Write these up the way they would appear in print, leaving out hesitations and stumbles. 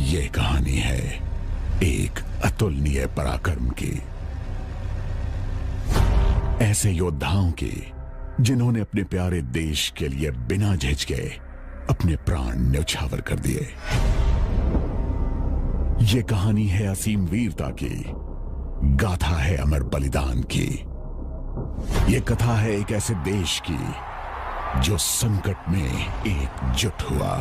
ये कहानी है एक अतुलनीय पराक्रम की, ऐसे योद्धाओं की जिन्होंने अपने प्यारे देश के लिए बिना झिझके अपने प्राण न्यौछावर कर दिए। ये कहानी है असीम वीरता की, गाथा है अमर बलिदान की। ये कथा है एक ऐसे देश की जो संकट में एकजुट हुआ।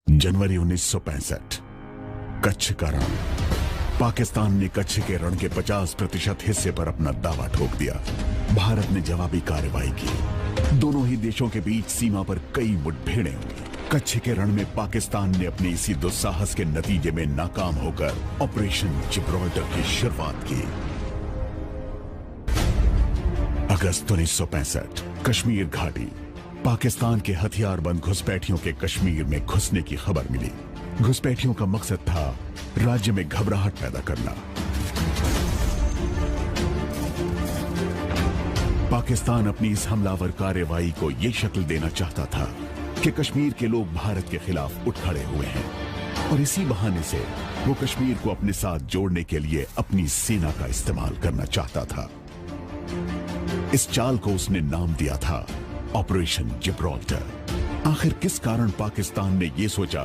जनवरी 1965, कच्छ का रण। पाकिस्तान ने कच्छ के रण के 50% हिस्से पर अपना दावा ठोक दिया। भारत ने जवाबी कार्रवाई की। दोनों ही देशों के बीच सीमा पर कई मुठभेड़ें हुई। कच्छ के रण में पाकिस्तान ने अपने इसी दुस्साहस के नतीजे में नाकाम होकर ऑपरेशन जिब्राल्टर की शुरुआत की। अगस्त 1965, कश्मीर घाटी। पाकिस्तान के हथियारबंद घुसपैठियों के कश्मीर में घुसने की खबर मिली। घुसपैठियों का मकसद था राज्य में घबराहट पैदा करना। पाकिस्तान अपनी इस हमलावर कार्रवाई को यह शक्ल देना चाहता था कि कश्मीर के लोग भारत के खिलाफ उठ खड़े हुए हैं और इसी बहाने से वो कश्मीर को अपने साथ जोड़ने के लिए अपनी सेना का इस्तेमाल करना चाहता था। इस चाल को उसने नाम दिया था ऑपरेशन जिब्राल्टर। आखिर किस कारण पाकिस्तान ने यह सोचा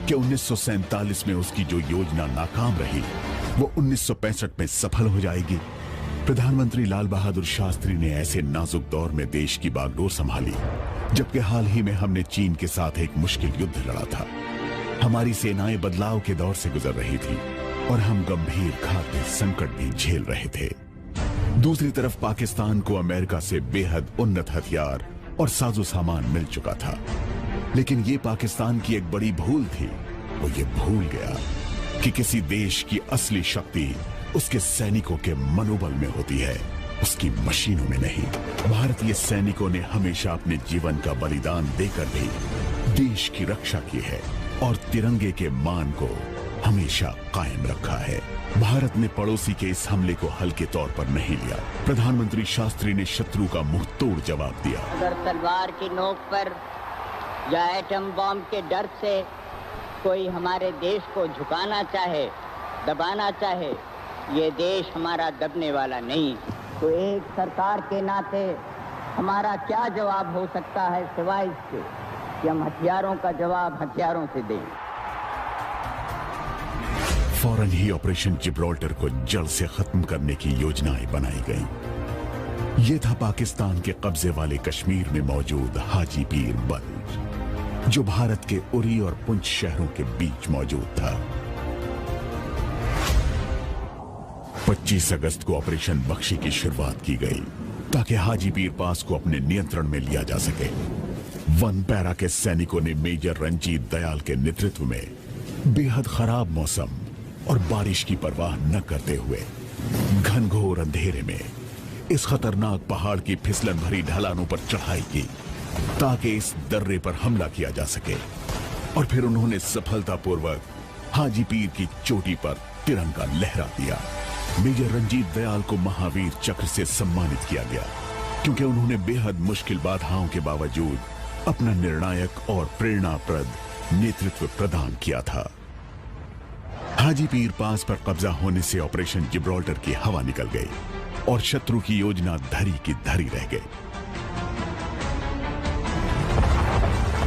कि 1947 में उसकी जो योजना नाकाम रही वो 1965 में सफल हो जाएगी? प्रधानमंत्री लाल बहादुर शास्त्री ने ऐसे नाजुक दौर में देश की बागडोर संभाली जबकि हाल ही में हमने चीन के साथ एक मुश्किल युद्ध लड़ा था। हमारी सेनाएं बदलाव के दौर से गुजर रही थी और हम गंभीर खाद्य संकट भी झेल रहे थे। दूसरी तरफ पाकिस्तान को अमेरिका से बेहद उन्नत हथियार और साजो सामान मिल चुका था। लेकिन यह पाकिस्तान की एक बड़ी भूल थी। वो ये भूल गया कि किसी देश की असली शक्ति उसके सैनिकों के मनोबल में होती है, उसकी मशीनों में नहीं। भारतीय सैनिकों ने हमेशा अपने जीवन का बलिदान देकर भी देश की रक्षा की है और तिरंगे के मान को हमेशा कायम रखा है। भारत ने पड़ोसी के इस हमले को हल्के तौर पर नहीं लिया। प्रधानमंत्री शास्त्री ने शत्रु का मुंह तोड़ जवाब दिया। अगर तलवार की नोक पर या एटम बम के डर से कोई हमारे देश को झुकाना चाहे, दबाना चाहे, ये देश हमारा दबने वाला नहीं। तो एक सरकार के नाते हमारा क्या जवाब हो सकता है सिवाय इसके कि हम हथियारों का जवाब हथियारों से दें। फौरन ही ऑपरेशन जिब्राल्टर को जड़ से खत्म करने की योजनाएं बनाई गईं। यह था पाकिस्तान के कब्जे वाले कश्मीर में मौजूद हाजी पीर बंद, जो भारत के उरी और पुंछ शहरों के बीच मौजूद था। 25 अगस्त को ऑपरेशन बख्शी की शुरुआत की गई ताकि हाजी पीर पास को अपने नियंत्रण में लिया जा सके। वन पैरा के सैनिकों ने मेजर रंजीत दयाल के नेतृत्व में बेहद खराब मौसम और बारिश की परवाह न करते हुए घनघोर अंधेरे में इस खतरनाक पहाड़ की फिसलन भरी ढलानों पर चढ़ाई की ताकि इस दर्रे पर हमला किया जा सके। और फिर उन्होंने सफलतापूर्वक हाजी पीर की चोटी पर तिरंगा लहरा दिया। मेजर रंजीत दयाल को महावीर चक्र से सम्मानित किया गया क्योंकि उन्होंने बेहद मुश्किल बाधाओं के बावजूद अपना निर्णायक और प्रेरणाप्रद नेतृत्व प्रदान किया था। हाजी पीर पास पर कब्जा होने से ऑपरेशन जिब्राल्टर की हवा निकल गई और शत्रु की योजना धरी की धरी रह गई।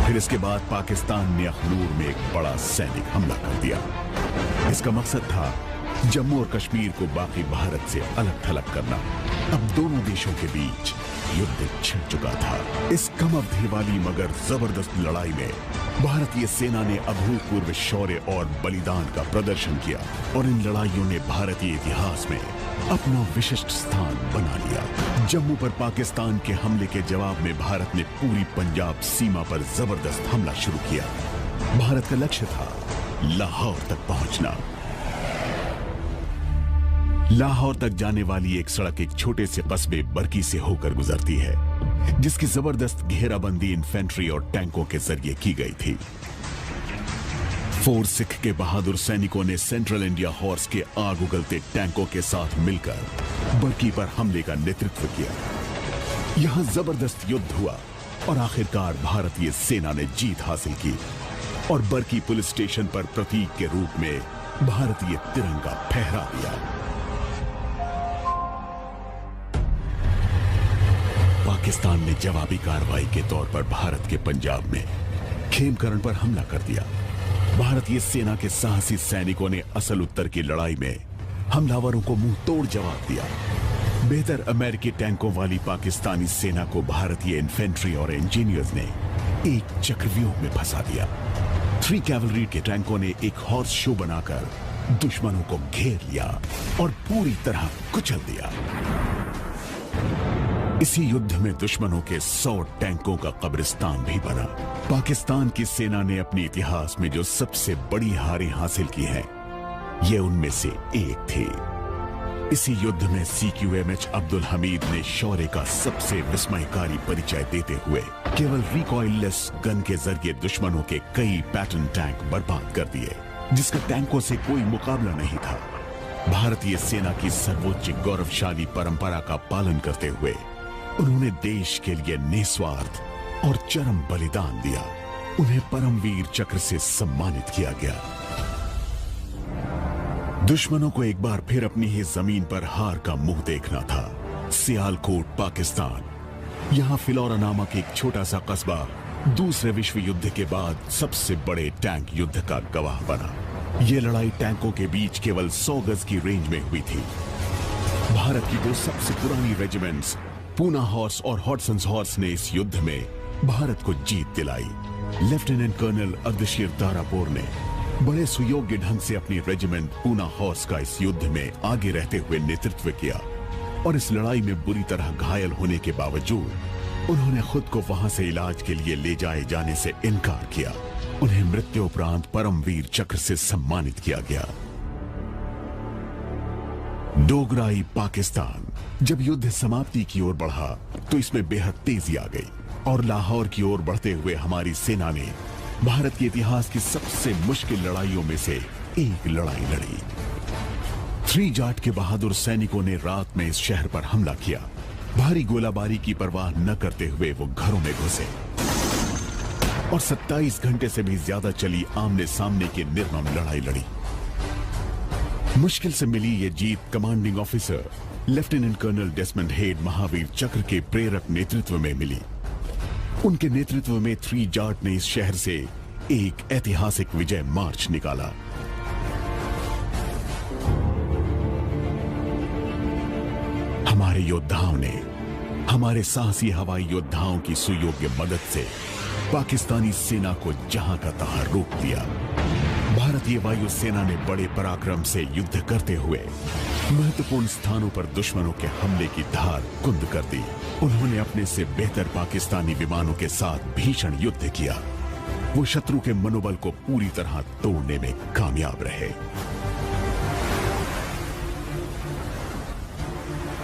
फिर इसके बाद पाकिस्तान ने अखनूर में एक बड़ा सैनिक हमला कर दिया। इसका मकसद था जम्मू और कश्मीर को बाकी भारत से अलग थलग करना। अब दोनों देशों के बीच युद्ध छिड़ चुका था। इस कम अवधि वाली मगर जबरदस्त लड़ाई में भारतीय सेना ने अभूतपूर्व शौर्य और बलिदान का प्रदर्शन किया और इन लड़ाइयों ने भारतीय इतिहास में अपना विशिष्ट स्थान बना लिया। जम्मू पर पाकिस्तान के हमले के जवाब में भारत ने पूरी पंजाब सीमा पर जबरदस्त हमला शुरू किया। भारत का लक्ष्य था लाहौर तक पहुंचना। लाहौर तक जाने वाली एक सड़क एक छोटे से कस्बे बरकी से होकर गुजरती है जिसकी जबरदस्त घेराबंदी इन्फेंट्री और टैंकों के जरिए की गई थी। फोर्स सिख के बहादुर सैनिकों ने सेंट्रल इंडिया हॉर्स के आग उगलते टैंकों के साथ मिलकर बरकी पर हमले का नेतृत्व किया। यहां जबरदस्त युद्ध हुआ और आखिरकार भारतीय सेना ने जीत हासिल की और बरकी पुलिस स्टेशन पर प्रतीक के रूप में भारतीय तिरंगा फहरा दिया। पाकिस्तान ने जवाबी कार्रवाई के तौर पर भारत के पंजाब में खेमकरण पर हमला कर दिया। भारतीय सेना के साहसी सैनिकों ने असल उत्तर की लड़ाई में हमलावरों को मुंह तोड़ जवाब दिया। बेहतर अमेरिकी टैंकों वाली पाकिस्तानी सेना को भारतीय इन्फेंट्री और इंजीनियर्स ने एक चक्रव्यूह में फंसा दिया। 3 कैवलरी के टैंकों ने एक हॉर्स शो बनाकर दुश्मनों को घेर लिया और पूरी तरह कुचल दिया। इसी युद्ध में दुश्मनों के 100 टैंकों का कब्रिस्तान भी बना। पाकिस्तान की सेना ने अपने इतिहास में जो सबसे बड़ी हारें हासिल की हैं, ये उनमें से एक थी। इसी युद्ध में CQMH अब्दुल हमीद ने शौर्य का सबसे विस्मयकारी परिचय देते हुए केवल रिकॉइललेस गन के जरिए दुश्मनों के कई पैटर्न टैंक बर्बाद कर दिए, जिसका टैंकों से कोई मुकाबला नहीं था। भारतीय सेना की सर्वोच्च गौरवशाली परंपरा का पालन करते हुए उन्होंने देश के लिए निस्वार्थ और चरम बलिदान दिया। उन्हें परमवीर चक्र से सम्मानित किया गया। दुश्मनों को एक बार फिर अपनी ही जमीन पर हार का मुंह देखना था। सियालकोट, पाकिस्तान, यहां फिलौरा नामक एक छोटा सा कस्बा दूसरे विश्व युद्ध के बाद सबसे बड़े टैंक युद्ध का गवाह बना। यह लड़ाई टैंकों के बीच केवल 100 गज की रेंज में हुई थी। भारत की 2 सबसे पुरानी रेजिमेंट्स पूना हॉर्स और हॉटसन्स हॉर्स ने इस युद्ध में भारत को जीत दिलाई। लेफ्टिनेंट कर्नल अर्धशीर तारापुर ने बड़े सुयोग्य ढंग से अपनी रेजिमेंट पूना हॉर्स का इस युद्ध में आगे रहते हुए नेतृत्व किया और इस लड़ाई में बुरी तरह घायल होने के बावजूद उन्होंने खुद को वहां से इलाज के लिए ले जाए जाने से इनकार किया। उन्हें मृत्यु उपरांत परमवीर चक्र से सम्मानित किया गया। डोगराई, पाकिस्तान। जब युद्ध समाप्ति की ओर बढ़ा तो इसमें बेहद तेजी आ गई और लाहौर की ओर बढ़ते हुए हमारी सेना ने भारत के इतिहास की सबसे मुश्किल लड़ाइयों में से एक लड़ाई लड़ी। 3 जाट के बहादुर सैनिकों ने रात में इस शहर पर हमला किया। भारी गोलाबारी की परवाह न करते हुए वो घरों में घुसे और 27 घंटे से भी ज्यादा चली आमने सामने की निर्मम लड़ाई लड़ी। मुश्किल से मिली ये जीत commanding officer lieutenant colonel Desmond Hayde Mahavir Chakra के प्रेरक नेतृत्व में मिली। उनके नेतृत्व में 3 जाट ने इस शहर से एक ऐतिहासिक विजय मार्च निकाला। हमारे योद्धाओं ने हमारे साहसी हवाई योद्धाओं की सुयोग्य मदद से पाकिस्तानी सेना को जहां का तहां रोक दिया। भारतीय वायुसेना ने बड़े पराक्रम से युद्ध करते हुए महत्वपूर्ण स्थानों पर दुश्मनों के हमले की धार कुंद कर दी। उन्होंने अपने से बेहतर पाकिस्तानी विमानों के साथ भीषण युद्ध किया। वो शत्रु के मनोबल को पूरी तरह तोड़ने में कामयाब रहे।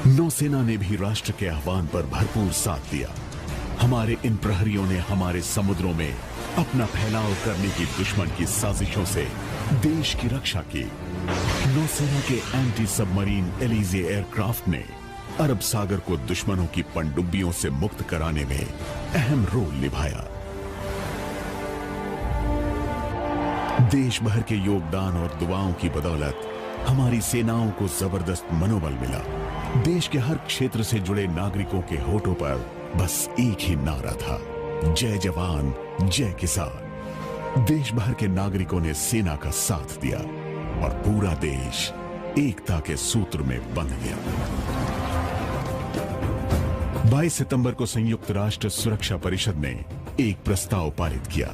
नौसेना ने भी राष्ट्र के आह्वान पर भरपूर साथ दिया। हमारे इन प्रहरियों ने हमारे समुद्रों में अपना फैलाव करने की दुश्मन की साजिशों से देश की रक्षा की। नौसेना के एंटी सबमरीन एलिजे एयरक्राफ्ट ने अरब सागर को दुश्मनों की पनडुब्बियों से मुक्त कराने में अहम रोल निभाया। देश भर के योगदान और दुआओं की बदौलत हमारी सेनाओं को जबरदस्त मनोबल मिला। देश के हर क्षेत्र से जुड़े नागरिकों के होठों पर बस एक ही नारा था, जय जवान जय किसान। देश भर के नागरिकों ने सेना का साथ दिया और पूरा देश एकता के सूत्र में बंध गया। 22 सितंबर को संयुक्त राष्ट्र सुरक्षा परिषद ने एक प्रस्ताव पारित किया।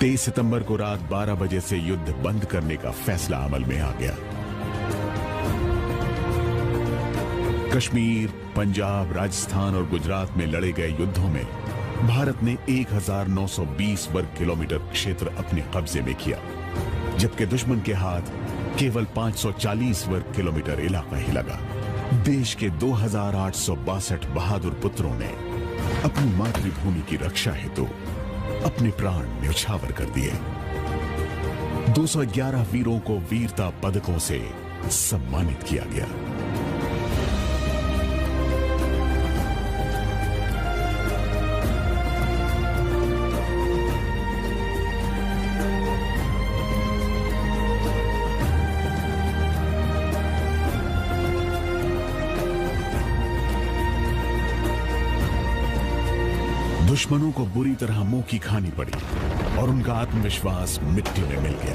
23 सितंबर को रात 12 बजे से युद्ध बंद करने का फैसला अमल में आ गया। कश्मीर, पंजाब, राजस्थान और गुजरात में लड़े गए युद्धों में भारत ने 1920 वर्ग किलोमीटर क्षेत्र अपने कब्जे में किया, जबकि दुश्मन के हाथ केवल 540 वर्ग किलोमीटर इलाका ही लगा। देश के 2862 बहादुर पुत्रों ने अपनी मातृभूमि की रक्षा हेतु अपने प्राण न्यौछावर कर दिए। 211 वीरों को वीरता पदकों से सम्मानित किया गया। दुश्मनों को बुरी तरह मुंह की खानी पड़ी और उनका आत्मविश्वास मिट्टी में मिल गया।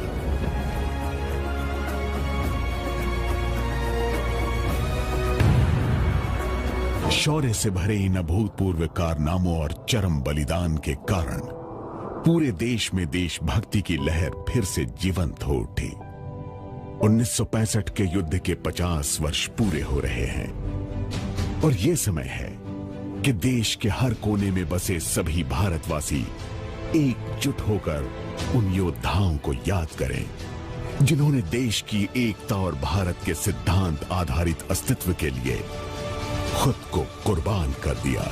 शौर्य से भरे इन अभूतपूर्व कारनामों और चरम बलिदान के कारण पूरे देश में देशभक्ति की लहर फिर से जीवंत हो उठी। 1965 के युद्ध के 50 वर्ष पूरे हो रहे हैं और यह समय है कि देश के हर कोने में बसे सभी भारतवासी एकजुट होकर उन योद्धाओं को याद करें जिन्होंने देश की एकता और भारत के सिद्धांत आधारित अस्तित्व के लिए खुद को कुर्बान कर दिया।